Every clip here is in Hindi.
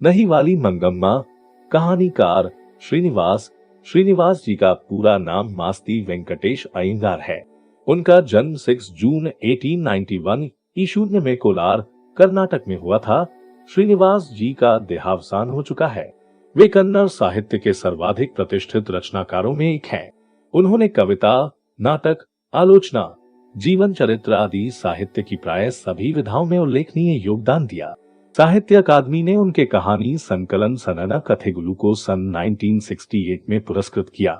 नहीं वाली मंगम्मा कहानीकार श्रीनिवास श्रीनिवास जी का पूरा नाम मास्ती वेंकटेश अयंगार है। उनका जन्म 6 जून 1891 ईशून्य में कोलार कर्नाटक में हुआ था। श्रीनिवास जी का देहावसान हो चुका है। वे कन्नड़ साहित्य के सर्वाधिक प्रतिष्ठित रचनाकारों में एक हैं। उन्होंने कविता, नाटक, आलोचना, जीवन चरित्र आदि साहित्य की प्राय सभी विधाओं में उल्लेखनीय योगदान दिया। साहित्य अकादमी ने उनके कहानी संकलन सनना कथेगुलु को सन 1968 में पुरस्कृत किया।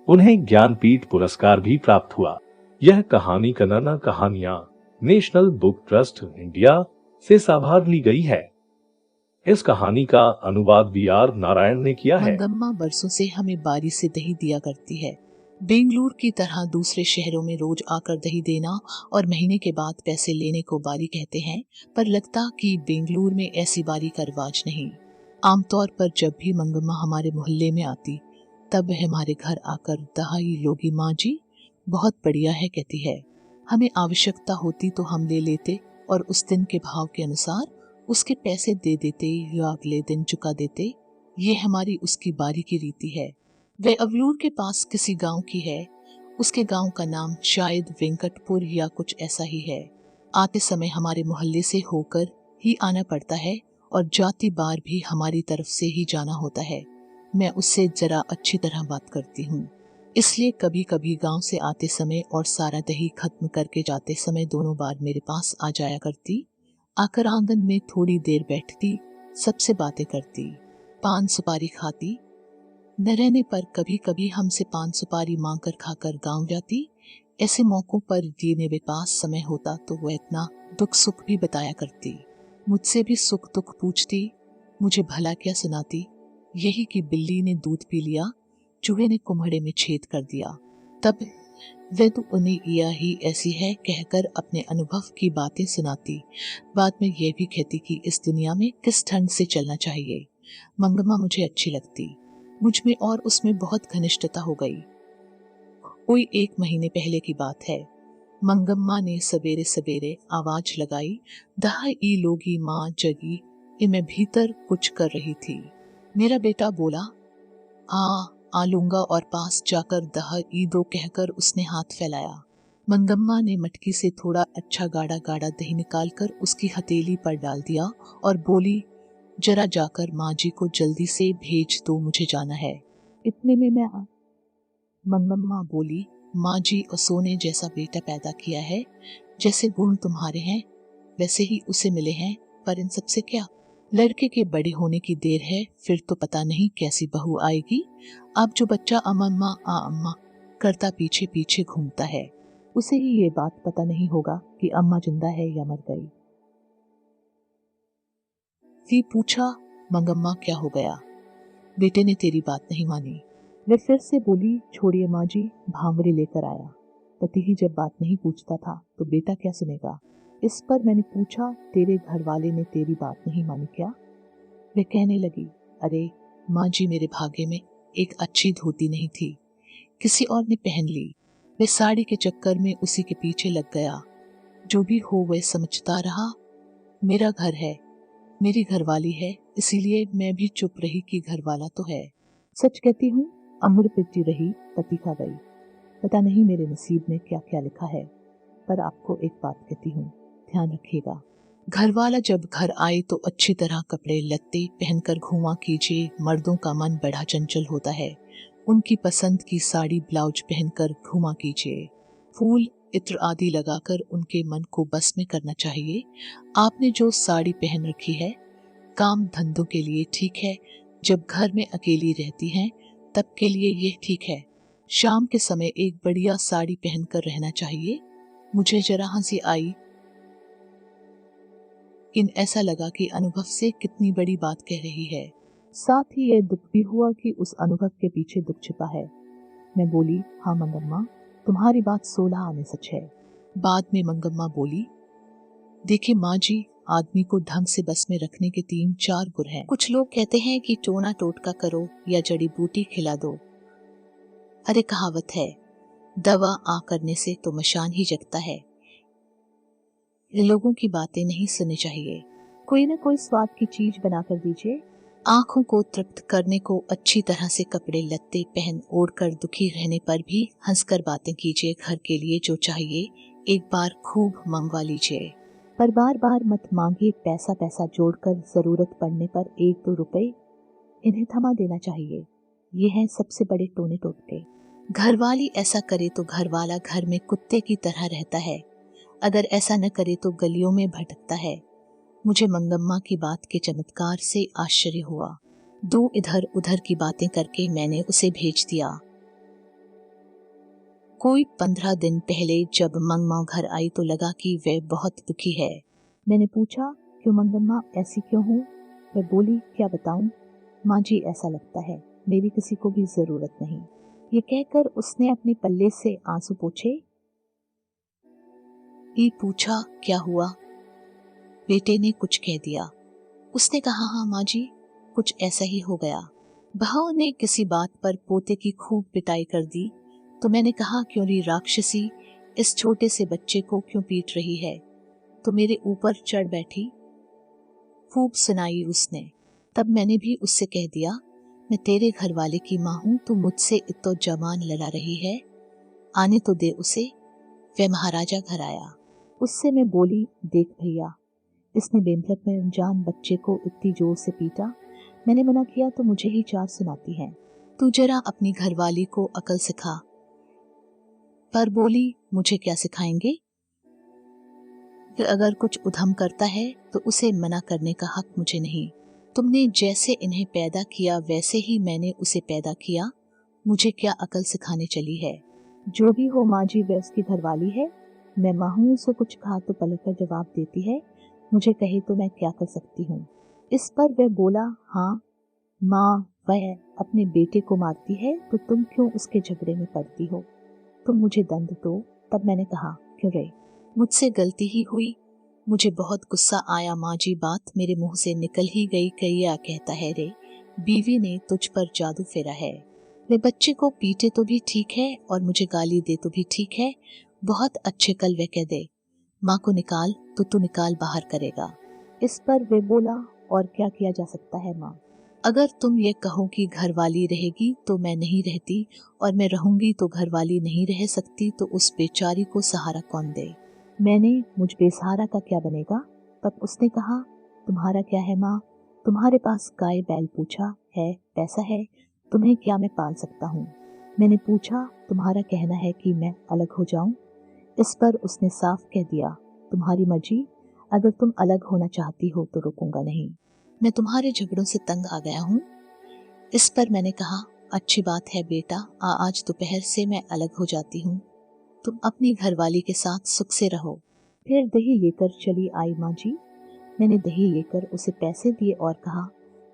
उन्हें ज्ञानपीठ पुरस्कार भी प्राप्त हुआ। यह कहानी कन्नड़ कहानियां नेशनल बुक ट्रस्ट इंडिया से साभार ली गई है। इस कहानी का अनुवाद वी.आर. नारायण ने किया है। मंगम्मा बरसों से हमें बारी से दही दिया करती है। बेंगलुरु की तरह दूसरे शहरों में रोज आकर दही देना और महीने के बाद पैसे लेने को बारी कहते हैं, पर लगता कि बेंगलुरु में ऐसी बारी का रिवाज नहीं। आमतौर पर जब भी मंगम्मा हमारे मोहल्ले में आती, तब वह हमारे घर आकर दहाई लोगी माँ जी, बहुत बढ़िया है कहती है। हमें आवश्यकता होती तो हम ले लेते और उस दिन के भाव के अनुसार उसके पैसे दे देते या अगले दिन चुका देते। ये हमारी उसकी बारी की रीति है। वह अवलूर के पास किसी गांव की है। उसके गांव का नाम शायद वेंकटपुर या कुछ ऐसा ही है। आते समय हमारे मोहल्ले से होकर ही आना पड़ता है और जाती बार भी हमारी तरफ से ही जाना होता है। मैं उससे जरा अच्छी तरह बात करती हूँ, इसलिए कभी कभी गांव से आते समय और सारा दही खत्म करके जाते समय दोनों बार मेरे पास आ जाया करती। आकर आंगन में थोड़ी देर बैठती, सबसे बातें करती, पान सुपारी खाती। न रहने पर कभी कभी हमसे पान सुपारी मांग कर खाकर गांव जाती। ऐसे मौकों पर ये मेरे पास समय होता तो वो इतना दुख सुख भी बताया करती। मुझसे भी सुख दुख पूछती, मुझे भला क्या सुनाती। यही कि बिल्ली ने दूध पी लिया, चूहे ने कुम्हड़े में छेद कर दिया, तब वे तो उन्हें यह ही ऐसी है कहकर अपने अनुभव की बातें सुनाती। बाद में यह भी कहती कि इस दुनिया में किस ढंग से चलना चाहिए। मंगम्मा मुझे अच्छी लगती। मुझ में और उसमें बहुत घनिष्ठता हो गई। कोई 1 महीने पहले की बात है। मंगम्मा ने सवेरे सवेरे आवाज लगाई, दहा ई लोगी माँ जगी। मैं भीतर कुछ कर रही थी। मेरा बेटा बोला, आ लूंगा, और पास जाकर दहा ई दो कहकर उसने हाथ फैलाया। मंगम्मा ने मटकी से थोड़ा अच्छा गाढ़ा गाढ़ा दही निकालकर उसकी हथेली पर डाल दिया और बोली, जरा जाकर माँ जी को जल्दी से भेज दो, मुझे जाना है। इतने में मैं मंगम्मा बोली, माँ जी और सोने जैसा बेटा पैदा किया है। जैसे गुण तुम्हारे हैं वैसे ही उसे मिले हैं, पर इन सबसे क्या। लड़के के बड़े होने की देर है, फिर तो पता नहीं कैसी बहू आएगी। अब जो बच्चा अम्मा करता पीछे पीछे घूमता है, उसे ही ये बात पता नहीं होगा कि अम्मा जिंदा है या मर गई। फिर पूछा, मंगम्मा क्या हो गया? बेटे ने तेरी बात नहीं मानी। वे फिर से बोली, छोड़िए माँ जी, भांवरे लेकर आया। पति ही जब बात नहीं पूछता था तो बेटा क्या सुनेगा। इस पर मैंने पूछा, तेरे घर वाले ने तेरी बात नहीं मानी क्या? वे कहने लगी, अरे माँ जी, मेरे भाग्य में एक अच्छी धोती नहीं थी, किसी और ने पहन ली। वे साड़ी के चक्कर में उसी के पीछे लग गया। जो भी हो वह समझता रहा। मेरा घर है, मेरी घरवाली है, इसीलिए मैं भी चुप रही कि घरवाला तो है। सच कहती हूँ, अमर पिटी रही, पति खा गई। पता नहीं मेरे नसीब में क्या क्या लिखा है, पर आपको एक बात कहती हूँ, ध्यान रखिएगा। घरवाला जब घर आए तो अच्छी तरह कपड़े लत्ते पहनकर घूमा कीजिए। मर्दों का मन बड़ा चंचल होता है, उनकी पसंद की साड़ी ब्लाउज पहनकर घूमा कीजिए। फूल इत्र आदि लगाकर उनके मन को बस में करना चाहिए। आपने जो साड़ी पहन रखी है, काम धंधों के लिए ठीक है, जब घर में अकेली रहती हैं तब के लिए ये ठीक है। शाम के समय एक बढ़िया साड़ी पहनकर रहना चाहिए। मुझे जरा हंसी आई, इन ऐसा लगा कि अनुभव से कितनी बड़ी बात कह रही है। साथ ही यह दुख भी हुआ कि उस अनुभव के पीछे दुख छिपा है। मैं बोली, हाँ मंगम्मा, तुम्हारी बात 16 आने सच है। बाद में मंगम्मा बोली, देखिए माँ जी, आदमी को ढंग से बस में रखने के 3-4 गुर हैं। कुछ लोग कहते हैं कि टोना टोटका करो या जड़ी बूटी खिला दो। अरे कहावत है, दवा आ करने से तो मशान ही जगता है। लोगों की बातें नहीं सुननी चाहिए। कोई ना कोई स्वाद की चीज बना कर दीजिए। आंखों को तृप्त करने को अच्छी तरह से कपड़े लत्ते पहन ओढ़ कर दुखी रहने पर भी हंसकर बातें कीजिए। घर के लिए जो चाहिए एक बार खूब मंगवा लीजिए, पर बार बार मत मांगिए। पैसा पैसा जोड़कर जरूरत पड़ने पर 1-2 रुपए इन्हें थमा देना चाहिए। ये है सबसे बड़े टोने टोटके। घरवाली ऐसा करे तो घरवाला घर में कुत्ते की तरह रहता है, अगर ऐसा न करे तो गलियों में भटकता है। मुझे मंगम्मा की बात के चमत्कार से आश्चर्य हुआ। 2 इधर उधर की बातें करके मैंने उसे भेज दिया। कोई 15 दिन पहले जब मंगम्मा घर आई तो लगा कि वह बहुत दुखी है। मैंने पूछा, क्यों मंगम्मा, ऐसी क्यों हो? वह बोली, क्या बताऊं माँ जी, ऐसा लगता है मेरी किसी को भी जरूरत नहीं। ये कहकर उसने अपने पल्ले से आंसू पोंछे। ये पूछा, क्या हुआ? बेटे ने कुछ कह दिया। उसने कहा, हाँ माँ जी, कुछ ऐसा ही हो गया। बहू ने किसी बात पर पोते की खूब पिटाई कर दी तो मैंने कहा, क्यों री राक्षसी, इस छोटे से बच्चे को क्यों पीट रही है? तो मेरे ऊपर चढ़ बैठी। खूब सुनाई उसने। तब मैंने भी उससे कह दिया, मैं तेरे घर वाले की माँ हूं, तू मुझसे इतो जमान लड़ा रही है, आने तो दे उसे। वह महाराजा घर आया। उससे मैं बोली, देख भैया, इसने बेमतलब में अनजान बच्चे को इतनी जोर से पीटा। मैंने मना किया तो मुझे ही 4 सुनाती है। तू जरा अपनी घरवाली को अकल सिखा। पर बोली, मुझे क्या सिखाएंगे? कि अगर कुछ उधम करता है तो उसे मना करने का हक मुझे नहीं। तुमने जैसे इन्हें पैदा किया वैसे ही मैंने उसे पैदा किया, मुझे क्या अकल सिखाने चली है? जो भी हो माँ जी, वह उसकी घरवाली है। मैं माँ हूँ, उसे कुछ कहा तो पलट कर जवाब देती है, मुझे कहे तो मैं क्या कर सकती हूँ। इस पर वह बोला, हाँ माँ, वह अपने बेटे को मारती है तो तुम क्यों उसके झगड़े में पड़ती हो? तुम मुझे दंड दो। तब मैंने कहा, क्यों रे, मुझसे गलती ही हुई। मुझे बहुत गुस्सा आया माँ जी, बात मेरे मुंह से निकल ही गई। क्या कहता है रे, बीवी ने तुझ पर जादू फेरा है। वे बच्चे को पीटे तो भी ठीक है और मुझे गाली दे तो भी ठीक है, बहुत अच्छे कल वे कह दे, माँ को निकाल तो तू निकाल बाहर करेगा। इस पर वे बोला, और क्या किया जा सकता है माँ? अगर तुम ये कहो कि घरवाली रहेगी तो मैं नहीं रहती, और मैं रहूंगी तो घरवाली नहीं रह सकती, तो उस बेचारी को सहारा कौन दे? मैंने, मुझ बेसहारा का क्या बनेगा? तब उसने कहा, तुम्हारा क्या है माँ, तुम्हारे पास गाय बैल पूछा है, पैसा है, तुम्हें क्या मैं पाल सकता हूँ? मैंने पूछा, तुम्हारा कहना है कि मैं अलग हो जाऊं? इस पर उसने साफ कह दिया, तुम्हारी मर्जी, अगर तुम अलग होना चाहती हो तो रुकूंगा नहीं, मैं तुम्हारे झगड़ों से तंग आ गया हूँ। इस पर मैंने कहा, अच्छी बात है बेटा, आज दोपहर से मैं अलग हो जाती हूँ, तुम अपनी घरवाली के साथ सुख से रहो। फिर दही लेकर चली आई माँ जी। मैंने दही लेकर उसे पैसे दिए और कहा,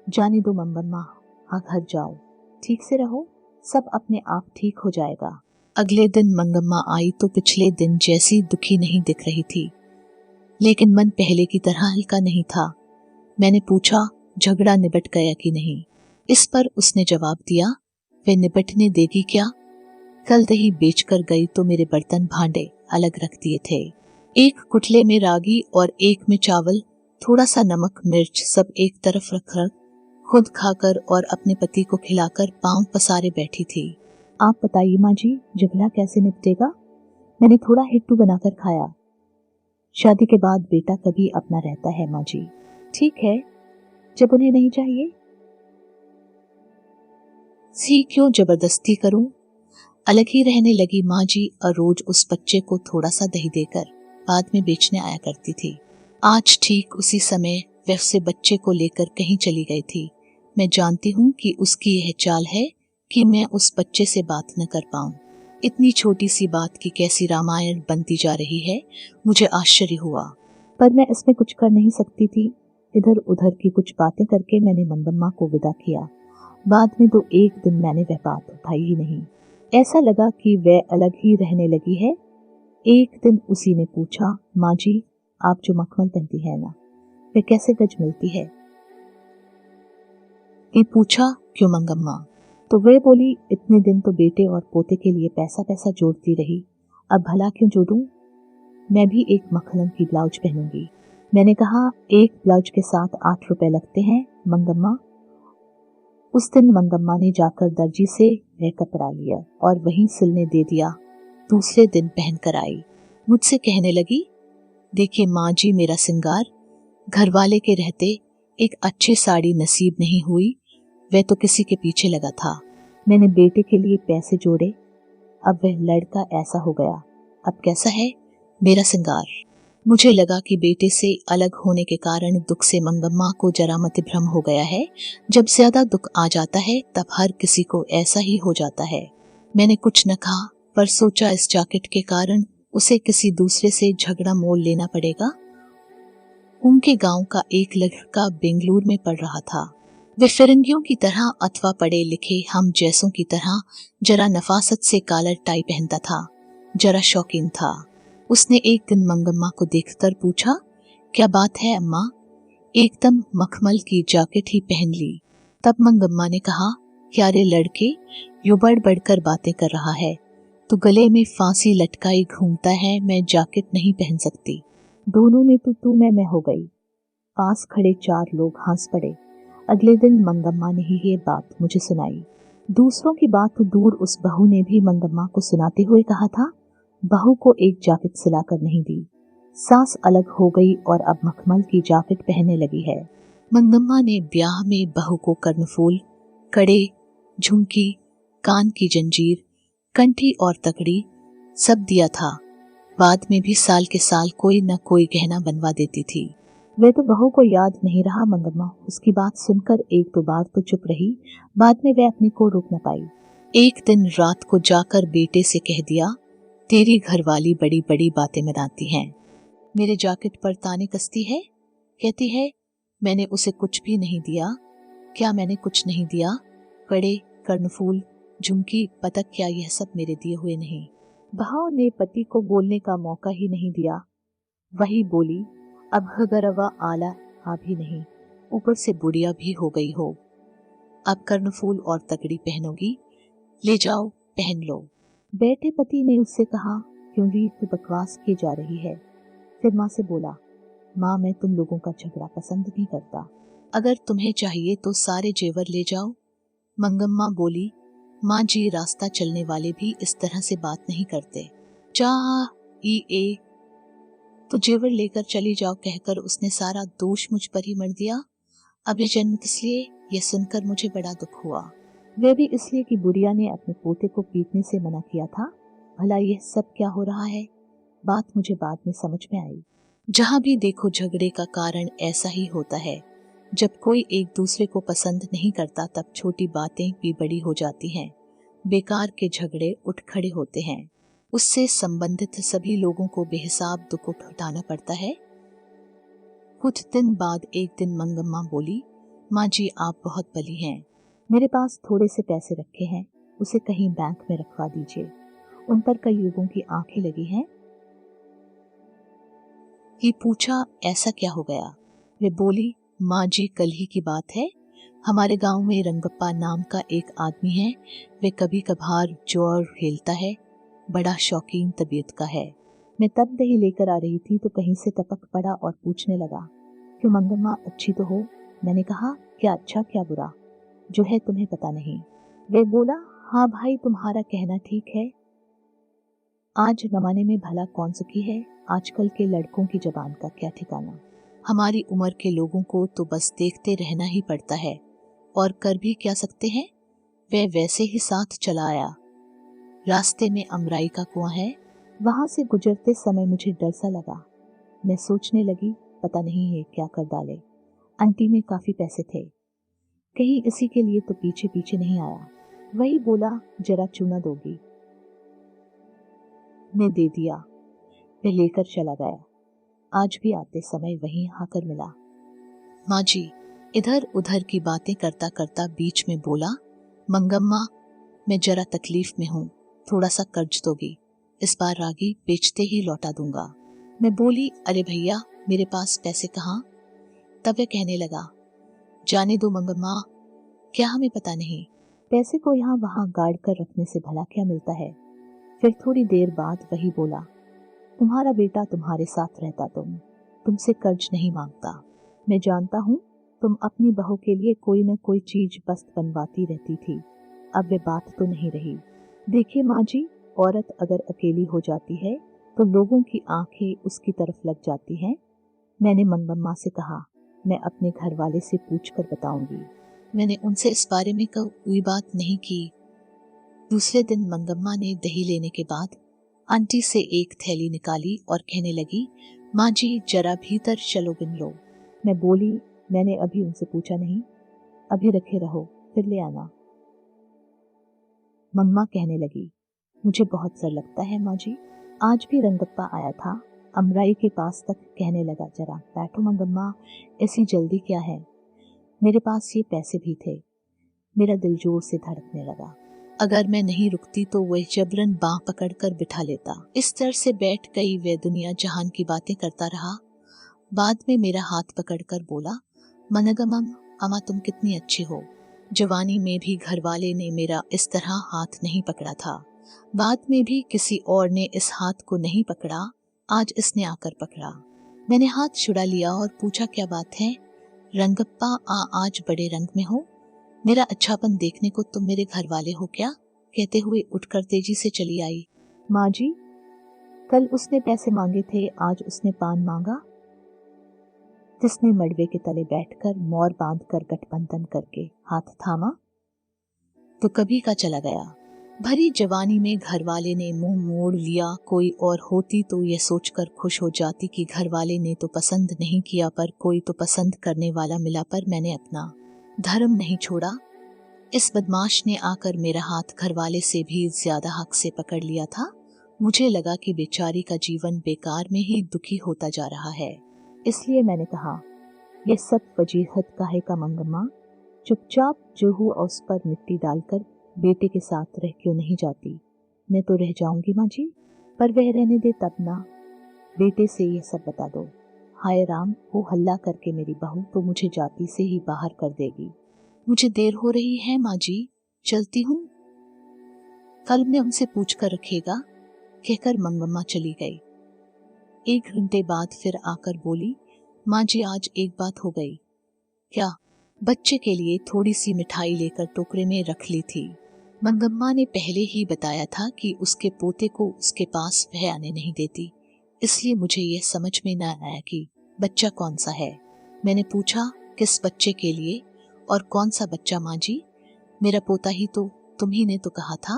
जाने दो मंगम्मा, हाँ घर जाओ, ठीक से रहो, सब अपने आप ठीक हो जाएगा। अगले दिन मंगम्मा आई तो पिछले दिन जैसी दुखी नहीं दिख रही थी, लेकिन मन पहले की तरह हल्का नहीं था। मैंने पूछा, झगड़ा निबट गया कि नहीं? इस पर उसने जवाब दिया, वे निबटने देगी क्या? कल दही बेचकर गई तो मेरे बर्तन भांडे अलग रख दिए थे, एक कुटले में रागी और एक में चावल, थोड़ा सा नमक मिर्च सब एक तरफ रख खुद खाकर और अपने पति को खिलाकर पांव पसारे बैठी थी। आप बताइए माँ जी, झगड़ा कैसे निपटेगा? मैंने थोड़ा हिट्टू बनाकर खाया। शादी के बाद बेटा कभी अपना रहता है माँ जी। ठीक है, जब उन्हें नहीं चाहिए सी क्यों जबरदस्ती करूं? अलग ही रहने लगी माँ जी और रोज उस बच्चे को थोड़ा सा दही देकर बाद में बेचने आया करती थी। आज ठीक उसी समय वह उसे बच्चे को लेकर कहीं चली गई थी। मैं जानती हूँ कि उसकी यह चाल है कि मैं उस बच्चे से बात न कर पाऊं। इतनी छोटी सी बात की कैसी रामायण बनती जा रही है, मुझे आश्चर्य हुआ, पर मैं इसमें कुछ कर नहीं सकती थी। इधर उधर की कुछ बातें करके मैंने मंगम्मा को विदा किया। बाद में तो एक दिन मैंने वह बात उठाई ही नहीं। ऐसा लगा कि वह अलग ही रहने लगी है। एक दिन उसी ने पूछा, माँ जी, आप जो मखमल पहनती है ना, वह कैसे गज मिलती है? ये पूछा, क्यों मंगम्मा? तो वह बोली, इतने दिन तो बेटे और पोते के लिए पैसा पैसा जोड़ती रही, अब भला क्यों जोड़ूं? मैं भी एक मखमल की ब्लाउज पहनूंगी। मैंने कहा 1 ब्लाउज के साथ 8 रुपए लगते हैं मंगम्मा। उस दिन मंगम्मा ने जाकर दर्जी से वह कपड़ा लिया और वहीं सिलने दे दिया। दूसरे दिन पहन कर आई। मुझसे कहने लगी, देखिए माँ जी, मेरा सिंगार घर वाले के रहते एक अच्छी साड़ी नसीब नहीं हुई, वह तो किसी के पीछे लगा था। मैंने बेटे के लिए पैसे जोड़े, अब वह लड़का ऐसा हो गया। अब कैसा है मेरा सिंगार? मुझे लगा कि बेटे से अलग होने के कारण दुख से मंगम्मा को जरा मतिभ्रम हो गया है। जब ज्यादा दुख आ जाता है तब हर किसी को ऐसा ही हो जाता है। मैंने कुछ न कहा, पर सोचा इस जैकेट के कारण उसे किसी दूसरे से झगड़ा मोल लेना पड़ेगा। उनके गांव का एक लड़का बेंगलुरु में पढ़ रहा था। वे फिरंगियों की तरह अथवा पढ़े लिखे हम जैसों की तरह जरा नफासत से कॉलर टाई पहनता था, जरा शौकीन था। उसने एक दिन मंगम्मा को देखकर पूछा, क्या बात है अम्मा, एकदम मखमल की जैकेट ही पहन ली। तब मंगम्मा ने कहा, क्या रे लड़के, यो बढ़ बढ़कर बातें कर रहा है, तो गले में फांसी लटकाई घूमता है, मैं जैकेट नहीं पहन सकती। दोनों में तो तू मैं हो गई। पास खड़े 4 लोग हंस पड़े। अगले दिन मंगम्मा ने ही ये बात मुझे सुनाई। दूसरों की बात तो दूर, उस बहू ने भी मंगम्मा को सुनाते हुए कहा था, बहू को एक जैकेट सिलाकर नहीं दी, सास अलग हो गई और अब मखमल की जैकेट पहनने लगी है। मंगम्मा ने ब्याह में बहू को कर्णफूल, कड़े, झुमकी, कान की जंजीर, कंठी और तकड़ी सब दिया था। बाद में भी साल के साल कोई न कोई गहना बनवा देती थी। वे तो बहू को याद नहीं रहा मंगम्मा उसकी बात सुनकर 1-2 बार तो चुप रही, बाद में वे अपने को रोक न पाई। एक दिन रात को जाकर बेटे से कह दिया, तेरी घरवाली बड़ी बड़ी बातें बनाती हैं, मेरे जैकेट पर ताने कसती है, कहती है मैंने उसे कुछ भी नहीं दिया। क्या मैंने कुछ नहीं दिया? कड़े, कर्णफूल, झुमकी, पतक, क्या यह सब मेरे दिए हुए नहीं? बहू ने पति को बोलने का मौका ही नहीं दिया। वही बोली, अब गरवा आला आ भी नहीं, ऊपर से बुढ़िया भी हो गई हो, अब कर्णफूल और तकड़ी पहनोगी, ले जाओ पहन लो। बेटे पति ने उससे कहा, क्यों री तू बकवास की जा रही है? फिर माँ से बोला, माँ मैं तुम लोगों का झगड़ा पसंद नहीं करता, अगर तुम्हें चाहिए तो सारे जेवर ले जाओ। मंगम्मा बोली, माँ जी, रास्ता चलने वाले भी इस तरह से बात नहीं करते। ए तो जेवर लेकर चली जाओ कहकर उसने सारा दोष मुझ पर ही मर दिया। अब ये जन्म किस लिए, यह सुनकर मुझे बड़ा दुख हुआ। वह भी इसलिए कि बुढ़िया ने अपने पोते को पीटने से मना किया था। भला यह सब क्या हो रहा है? बात मुझे बाद में समझ में आई। जहां भी देखो झगड़े का कारण ऐसा ही होता है। जब कोई एक दूसरे को पसंद नहीं करता तब छोटी बातें भी बड़ी हो जाती हैं। बेकार के झगड़े उठ खड़े होते हैं। उससे संबंधित सभी लोगों को बेहिसाब दुख उठाना पड़ता है। कुछ दिन बाद एक दिन मंगम्मा बोली, माँ जी आप बहुत भली हैं, मेरे पास थोड़े से पैसे रखे हैं, उसे कहीं बैंक में रखवा दीजिए, उन पर कई लोगों की आंखें लगी हैं। ये पूछा, ऐसा क्या हो गया? वे बोली, माँ जी कल ही की बात है, हमारे गांव में रंगप्पा नाम का एक आदमी है, वे कभी कभार जोर खेलता है, बड़ा शौकीन तबीयत का है। मैं तब दही लेकर आ रही थी तो कहीं से टपक पड़ा और पूछने लगा, क्यों मंगम्मा अच्छी तो हो? मैंने कहा, क्या अच्छा क्या बुरा, जो है तुम्हें पता नहीं। वे बोला, हाँ भाई तुम्हारा कहना ठीक है, आज जमाने में भला कौन सुखी है, आजकल के लड़कों की जबान का क्या ठिकाना। हमारी उम्र के लोगों को तो बस देखते रहना ही पड़ता है, और कर भी क्या सकते हैं। वह वैसे ही साथ चला आया। रास्ते में अमराई का कुआं है, वहां से गुजरते समय मुझे डर सा लगा। मैं सोचने लगी, पता नहीं ये क्या कर डाले। आंटी में काफी पैसे थे, कहीं इसी के लिए तो पीछे पीछे नहीं आया। वही बोला, जरा चूना दोगी? ने दे दिया। वह लेकर चला गया। आज भी आते समय वहीं आकर मिला। माँ जी इधर उधर की बातें करता करता बीच में बोला, मंगम्मा मैं जरा तकलीफ में हूँ, थोड़ा सा कर्ज दोगी? इस बार रागी बेचते ही लौटा दूंगा। मैं बोली, अरे भैया मेरे पास पैसे कहाँ? तब वह कहने लगा, जाने दो मंगम्मा, क्या हमें पता नहीं, पैसे को यहाँ वहां गाड़ कर रखने से भला क्या मिलता है। फिर थोड़ी देर बाद वही बोला, तुम्हारा बेटा तुम्हारे साथ रहता, तुम तुमसे कर्ज नहीं मांगता। मैं जानता हूँ तुम अपनी बहू के लिए कोई न कोई चीज बस बनवाती रहती थी। अब वे बात तो नहीं रही। देखिए माँ जी, औरत अगर अकेली हो जाती है तो लोगों की आंखें उसकी तरफ लग जाती हैं। मैंने मंगम्मा से कहा, मैं अपने घर वाले से पूछकर बताऊंगी। मैंने उनसे इस बारे में कोई बात नहीं की। दूसरे दिन मंगम्मा ने दही लेने के बाद आंटी से एक थैली निकाली और कहने लगी, माँ जी जरा भीतर चलो गिन लो। मैं बोली, मैंने अभी उनसे पूछा नहीं, अभी रखे रहो, फिर ले आना। मम्मा कहने लगी, मुझे बहुत डर लगता है माँ जी। आज भी रंगप्पा आया था, अमराई के पास तक कहने लगा, जरा बैठो मंगम्मा, ऐसी जल्दी क्या है। मेरे पास ये पैसे भी थे। मेरा दिल जोर से धड़कने लगा। अगर मैं नहीं रुकती तो वह जबरन बांह पकड़कर बिठा लेता। इस तरह से बैठ गई वह दुनिया जहान की बातें करता रहा। बाद में मेरा हाथ पकड़कर बोला, मनगमम अमा तुम कितनी अच्छी हो। जवानी में भी घर वाले ने मेरा इस तरह हाथ नहीं पकड़ा था। बाद में भी किसी और ने इस हाथ को नहीं पकड़ा, आज इसने आकर पकड़ा। मैंने हाथ छुड़ा लिया और पूछा, क्या बात है रंगप्पा, आज बड़े रंग में हो। मेरा अच्छापन देखने को तुम मेरे घर वाले हो क्या। कहते हुए उठकर तेजी से चली आई। माँ जी, कल उसने पैसे मांगे थे, आज उसने पान मांगा। जिसने मड़वे के तले बैठकर मोर बांधकर गठबंधन करके हाथ थामा तो कभी का चला गया। भरी जवानी में घर वाले ने मुंह मोड़ लिया। कोई और होती तो यह सोचकर खुश हो जाती कि घर वाले ने तो पसंद नहीं किया, पर कोई तो पसंद करने वाला मिला। पर मैंने अपना धर्म नहीं छोड़ा। इस बदमाश ने आकर मेरा हाथ घरवाले से भी ज्यादा हक से पकड़ लिया था। मुझे लगा कि बेचारी का जीवन बेकार में ही दुखी होता जा रहा है। इसलिए मैंने कहा, यह सब वजीहत काहे का मंगम्मा, चुपचाप जोहू और उस पर मिट्टी डालकर बेटे के साथ रह क्यों नहीं जाती। मैं तो रह जाऊंगी माँ जी, पर वह रहने दे तब ना। बेटे से यह सब बता दो। हाय राम, वो हल्ला करके मेरी बहू तो मुझे जाति से ही बाहर कर देगी। मुझे देर हो रही है माँ जी, चलती हूँ। कल मैं उनसे पूछ कर रखेगा, कहकर मंगम्मा चली गई। 1 घंटे बाद फिर आकर बोली, माँ जी आज एक बात हो गई। क्या। बच्चे के लिए थोड़ी सी मिठाई लेकर टोकरे में रख ली थी। मंगम्मा ने पहले ही बताया था कि उसके पोते को उसके पास वह आने नहीं देती, इसलिए मुझे यह समझ में न आया कि बच्चा कौन सा है। मैंने पूछा, किस बच्चे के लिए और कौन सा बच्चा माँ जी। मेरा पोता ही तो, तुम्ही ने तो कहा था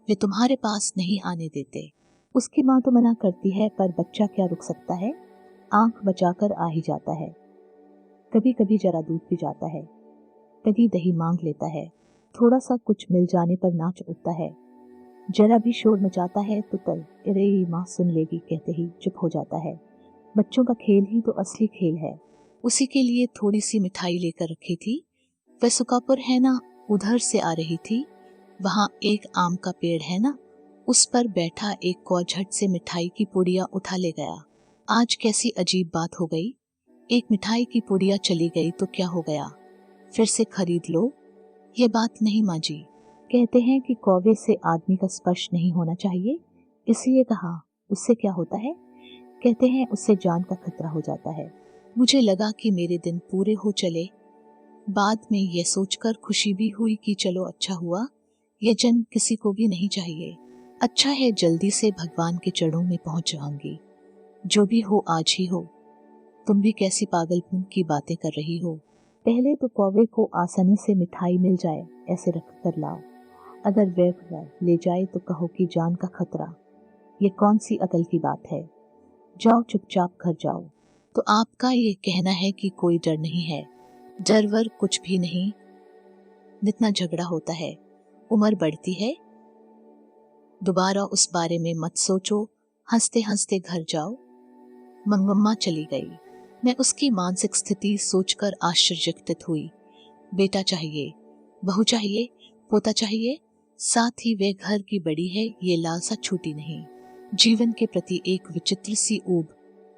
वे तुम्हारे पास नहीं आने देते। उसकी माँ तो मना करती है, पर बच्चा क्या रुक सकता है, आंख बचाकर आ ही जाता है। कभी कभी जरा दूध पी जाता है, कभी दही मांग लेता है, थोड़ा सा कुछ मिल जाने पर नाच उठता है। जरा भी शोर मचाता है तो तल अरे माँ सुन लेगी कहते ही चुप हो जाता है। बच्चों का खेल ही तो असली खेल है। उसी के लिए थोड़ी सी मिठाई लेकर रखी थी। वह सुकापुर है ना, उधर से आ रही थी। वहां एक आम का पेड़ है ना, उस पर बैठा एक कौ झट से मिठाई की पुड़िया उठा ले गया। आज कैसी अजीब बात हो गई, एक मिठाई की पुड़िया चली गई तो क्या हो गया, फिर से खरीद लो। ये बात नहीं माँ जी। कहते हैं कि कौवे से आदमी का स्पर्श नहीं होना चाहिए, इसलिए कहा। उससे क्या होता है, कहते हैं उससे जान का खतरा हो जाता है। मुझे लगा कि मेरे दिन पूरे हो चले। बाद में यह सोचकर खुशी भी हुई कि चलो अच्छा हुआ, यह जन्म किसी को भी नहीं चाहिए। अच्छा है जल्दी से भगवान के चरणों में पहुंच जाऊंगी। जो भी हो आज ही हो। तुम भी कैसी पागलपन की बातें कर रही हो। पहले तो कौवे को आसानी से मिठाई मिल जाए ऐसे रख कर लाओ, अगर वह ले जाए तो कहो कि जान का खतरा। ये कौन सी अकल की बात है। जाओ चुपचाप घर जाओ। तो आपका ये कहना है कि कोई डर नहीं है। डर वर कुछ भी नहीं, जितना झगड़ा होता है, उम्र बढ़ती है। दोबारा उस बारे में मत सोचो, हंसते हंसते घर जाओ। मंगम्मा चली गई। मैं उसकी मानसिक स्थिति सोचकर आश्चर्यचकित हुई। बेटा चाहिए, बहू चाहिए, पोता चाहिए, साथ ही वे घर की बड़ी है, ये लालसा छूटी नहीं। जीवन के प्रति एक विचित्र सी ऊब,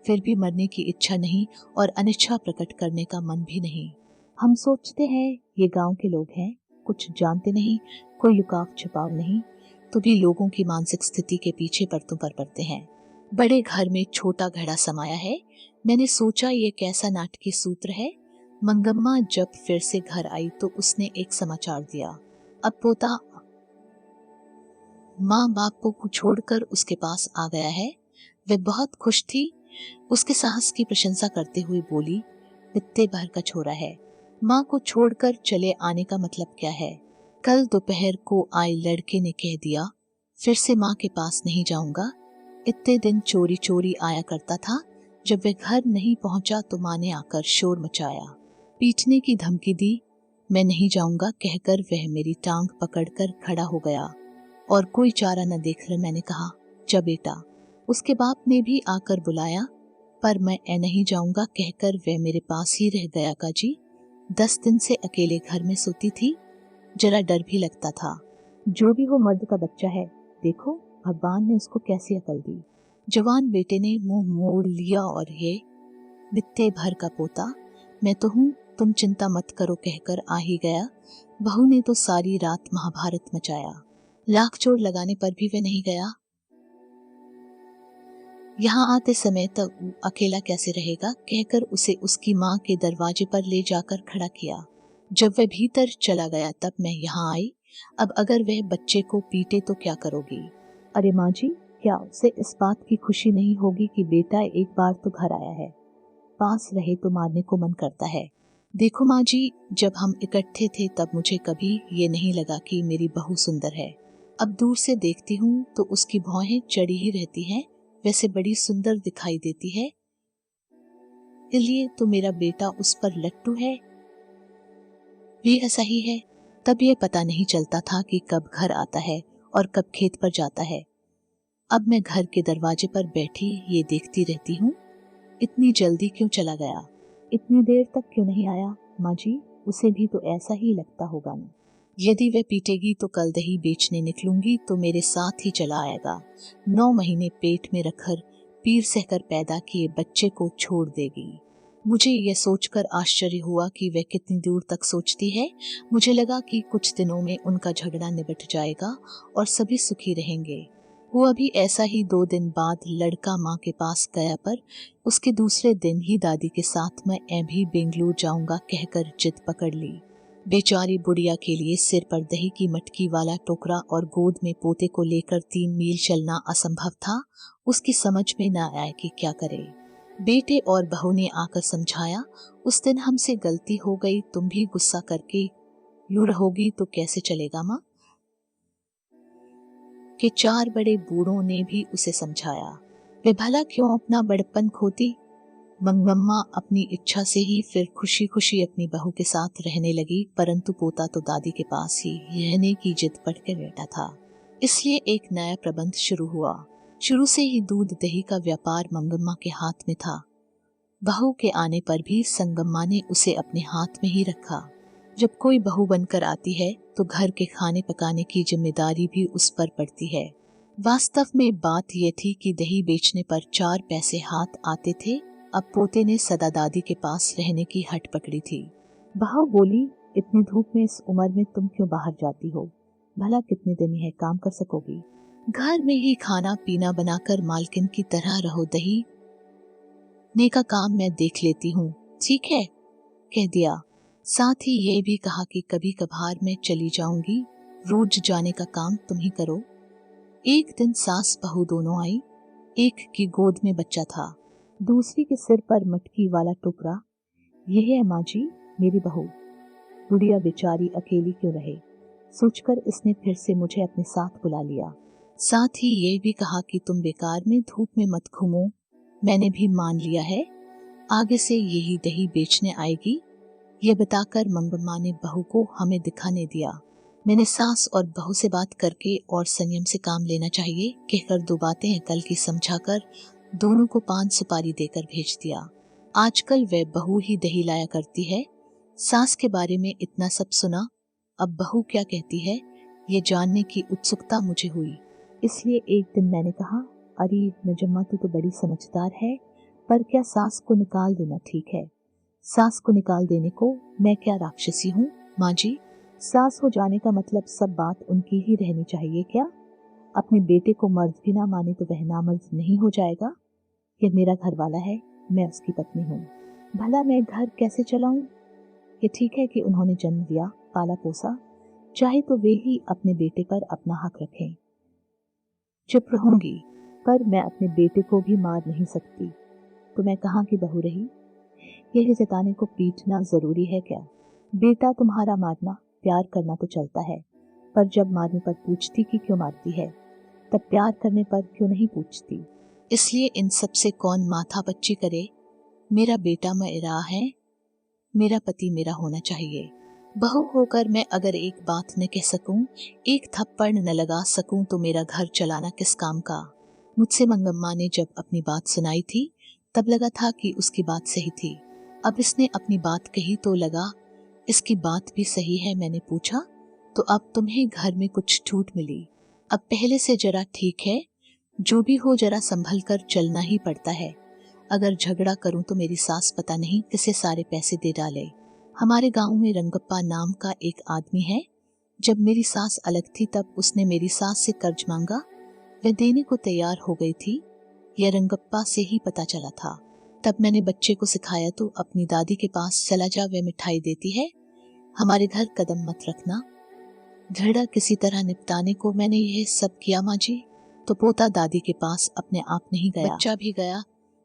फिर भी मरने की इच्छा नहीं और अनिच्छा प्रकट करने का मन भी नहीं। हम सोचते हैं ये गांव के लोग हैं, कुछ जानते नहीं, कोई लुकाव छुपाव नहीं, तो भी लोगों की मानसिक स्थिति के पीछे परतों पर पड़ते हैं। बड़े घर में छोटा घड़ा समाया है, मैंने सोचा ये कैसा नाटकीय सूत्र है। मंगम्मा जब फिर से घर आई तो उसने एक समाचार दिया। अब पोता माँ बाप को छोड़कर उसके पास आ गया है। वह बहुत खुश थी। उसके साहस की प्रशंसा करते हुए बोली, बित्ते भर का छोरा है। माँ को छोड़कर चले आने का मतलब क्या है? कल दोपहर को आए लड़के ने कह दिया, फिर से माँ के पास नहीं जाऊंगा। इतने दिन चोरी चोरी आया करता था। जब वह घर नहीं पहुंचा तो माँ ने आकर शोर मचाया, पीटने की धमकी दी। मैं नहीं जाऊंगा कहकर वह मेरी टांग पकड़कर खड़ा हो गया और कोई चारा न देखकर मैंने कहा, जा बेटा। उसके बाप ने भी आकर बुलाया, पर मैं नहीं जाऊंगा कहकर वह मेरे पास ही रह गया। काजी 10 दिन से अकेले घर में सोती थी। जरा डर भी लगता था। जो भी वो मर्द का बच्चा है, देखो भगवान ने उसको कैसी अकल दी। जवान बेटे ने मुंह मोड़ लिया और ये बित्ते भर का पोता, मैं तो हूँ, तुम चिंता मत करो कहकर आ ही गया। बहू ने तो सारी रात महाभारत मचाया। लाख चोर लगाने पर भी वह नहीं गया। यहाँ आते समय तक अकेला कैसे रहेगा कहकर उसे उसकी माँ के दरवाजे पर ले जाकर खड़ा किया। जब वह भीतर चला गया तब मैं यहाँ आई। अब अगर वह बच्चे को पीटे तो क्या करोगी? अरे माँ जी, क्या उसे इस बात की खुशी नहीं होगी कि बेटा एक बार तो घर आया है? पास रहे तो मारने को मन करता है। देखो माँ जी, जब हम इकट्ठे थे तब मुझे कभी ये नहीं लगा कि मेरी बहू सुंदर है। अब दूर से देखती हूँ तो उसकी भौहें चढ़ी ही रहती हैं, वैसे बड़ी सुंदर दिखाई देती है। इसलिए तो मेरा बेटा उस पर लट्टू है। भी ऐसा ही है। तब ये पता नहीं चलता था कि कब घर आता है और कब खेत पर जाता है। अब मैं घर के दरवाजे पर बैठी ये देखती रहती हूँ, इतनी जल्दी क्यों चला गया? इतनी देर तक क्यों नहीं आया? माँ जी, उसे भी तो ऐसा ही लगता होगा ना। यदि वह पीटेगी तो कल दही बेचने निकलूंगी तो मेरे साथ ही चला आएगा। 9 महीने पेट में रखकर पीर सहकर पैदा किए बच्चे को छोड़ देगी। मुझे यह सोचकर आश्चर्य हुआ कि वह कितनी दूर तक सोचती है। मुझे लगा कि कुछ दिनों में उनका झगड़ा निबट जाएगा और सभी सुखी रहेंगे। हुआ भी ऐसा ही। 2 दिन बाद लड़का माँ के पास गया, पर उसके दूसरे दिन ही दादी के साथ मैं भी बेंगलुरु जाऊंगा कहकर जिद पकड़ ली। बेचारी बुढ़िया के लिए सिर पर दही की मटकी वाला टोकरा और गोद में पोते को लेकर 3 मील चलना असंभव था। उसकी समझ में न आया कि क्या करे। बेटे और बहू ने आकर समझाया, उस दिन हमसे गलती हो गई, तुम भी गुस्सा करके यूं रहोगी तो कैसे चलेगा माँ? कि 4 बड़े बूढ़ों ने भी उसे समझाया। वे भला क्यों अपना बड़प्पन खोती? मंगम्मा अपनी इच्छा से ही फिर खुशी खुशी अपनी बहू के साथ रहने लगी, परंतु पोता तो दादी के पास ही रहने की जिद पड़ के बैठा था। इसलिए एक नया प्रबंध शुरू हुआ। शुरू से ही दूध दही का व्यापार मंगम्मा के हाथ में था। बहू के आने पर भी संगम्मा ने उसे अपने हाथ में ही रखा। जब कोई बहू बनकर आती है तो घर के खाने पकाने की जिम्मेदारी भी उस पर पड़ती है। वास्तव में बात यह थी कि दही बेचने पर 4 पैसे हाथ आते थे। अब पोते ने सदा दादी के पास रहने की हट पकड़ी थी। बहू बोली, इतनी धूप में इस उम्र में तुम क्यों बाहर जाती हो? भला कितने दिन यह काम कर सकोगी? घर में ही खाना पीना बनाकर मालकिन की तरह रहो। दही ने का काम मैं देख लेती हूँ, ठीक है कह दिया। साथ ही ये भी कहा कि कभी कभार मैं चली जाऊंगी, रोज जाने का काम तुम ही करो। एक दिन सास बहू दोनों आई। एक की गोद में बच्चा था, दूसरी के सिर पर मटकी वाला टोकरा। यह है माँ जी मेरी बहू। बुढ़िया बेचारी अकेली क्यों रहे, सोचकर इसने फिर से मुझे अपने साथ बुला लिया। साथ ही ये भी कहा कि तुम बेकार में धूप में मत घूमो। मैंने भी मान लिया है, आगे से यही दही बेचने आएगी। यह बताकर मंगम्मा ने बहू को हमें दिखाने दिया। मैंने सास और बहू से बात करके और संयम से काम लेना चाहिए कहकर 2 बातें कल की समझाकर दोनों को 5 सुपारी देकर भेज दिया। आजकल वह बहू ही दही लाया करती है। सास के बारे में इतना सब सुना, अब बहू क्या कहती है ये जानने की उत्सुकता मुझे हुई। इसलिए एक दिन मैंने कहा, अरे नजम्मा तू तो बड़ी समझदार है, पर क्या सास को निकाल देना ठीक है? सास को निकाल देने को मैं क्या राक्षसी हूँ? माँ जी, सास हो जाने का मतलब सब बात उनकी ही रहनी चाहिए क्या? अपने बेटे को मर्द भी ना माने तो वह नामर्द नहीं हो जाएगा? यह मेरा घर वाला है, मैं उसकी पत्नी हूँ। भला मैं घर कैसे चलाऊं? ये ठीक है कि उन्होंने जन्म दिया, पाला पोसा, चाहे तो वे ही अपने बेटे पर अपना हक रखें। चुप रहूंगी, पर मैं अपने बेटे को भी मार नहीं सकती, तो मैं कहाँ की बहू रही? यह जताने को पीटना जरूरी है क्या? बेटा तुम्हारा मारना, प्यार करना तो चलता है, पर जब मारने पर पूछती कि क्यों मारती है, तब प्यार करने पर क्यों नहीं पूछती? इसलिए इन सब से कौन माथा पच्ची करे? मेरा बेटा मेरा है, मेरा पति मेरा होना चाहिए। बहू होकर मैं अगर एक बात न कह सकूं, एक थप्पड़ न लगा सकूं, तो मेरा घर चलाना किस काम का? मुझसे मंगम्मा ने जब अपनी बात सुनाई थी, तब लगा था कि उसकी बात सही थी। अब इसने अपनी बात कही तो लगा इसकी बात भी सही है। मैंने पूछा, तो अब तुम्हें घर में कुछ छूट मिली? अब पहले से जरा ठीक है? जो भी हो जरा संभल कर चलना ही पड़ता है। अगर झगड़ा करूं तो मेरी सास पता नहीं किसे सारे पैसे दे डाले। हमारे गांव में रंगप्पा नाम का एक आदमी है। जब मेरी सास अलग थी तब उसने मेरी सास से कर्ज मांगा, वह देने को तैयार हो गई थी। यह रंगप्पा से ही पता चला था। तब मैंने बच्चे को सिखाया, तो अपनी दादी के पास चला जा, वह मिठाई देती है, हमारे घर कदम मत रखना। झगड़ा किसी तरह निपटाने को मैंने यह सब किया माँ जी। तो पोता दादी के पास अपने आप नहीं गया, बच्चा भी गया,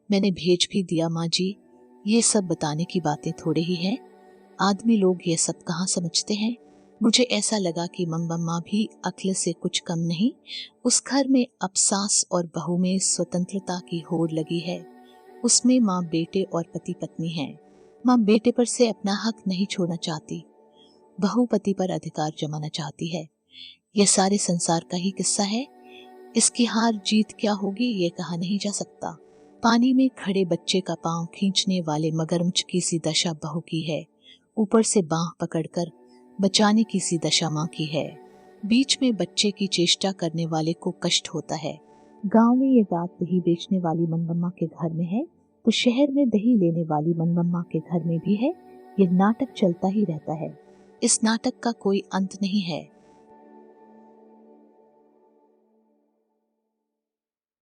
मैंने भेज भी दिया माँ जी। ये सब बताने की बातें थोड़े ही हैं। आदमी लोग ये सब कहाँ समझते हैं। मुझे ऐसा लगा कि मंगम्मा भी अक्ल से कुछ कम नहीं। उस घर में अब सास और बहू में स्वतंत्रता की होड़ लगी है। उसमें माँ बेटे और पति पत्नी है। माँ बेटे पर से अपना हक नहीं छोड़ना चाहती, बहू पति पर अधिकार जमाना चाहती है। यह सारे संसार का ही किस्सा है। इसकी हार जीत क्या होगी ये कहा नहीं जा सकता। पानी में खड़े बच्चे का पांव खींचने वाले मगरमच्छ की सी दशा बहू की है, ऊपर से बांह पकड़कर बचाने की सी दशा माँ की है। बीच में बच्चे की चेष्टा करने वाले को कष्ट होता है। गांव में ये बात दही बेचने वाली मंगम्मा के घर में है, तो शहर में दही लेने वाली मंगम्मा के घर में भी है। ये नाटक चलता ही रहता है। इस नाटक का कोई अंत नहीं है।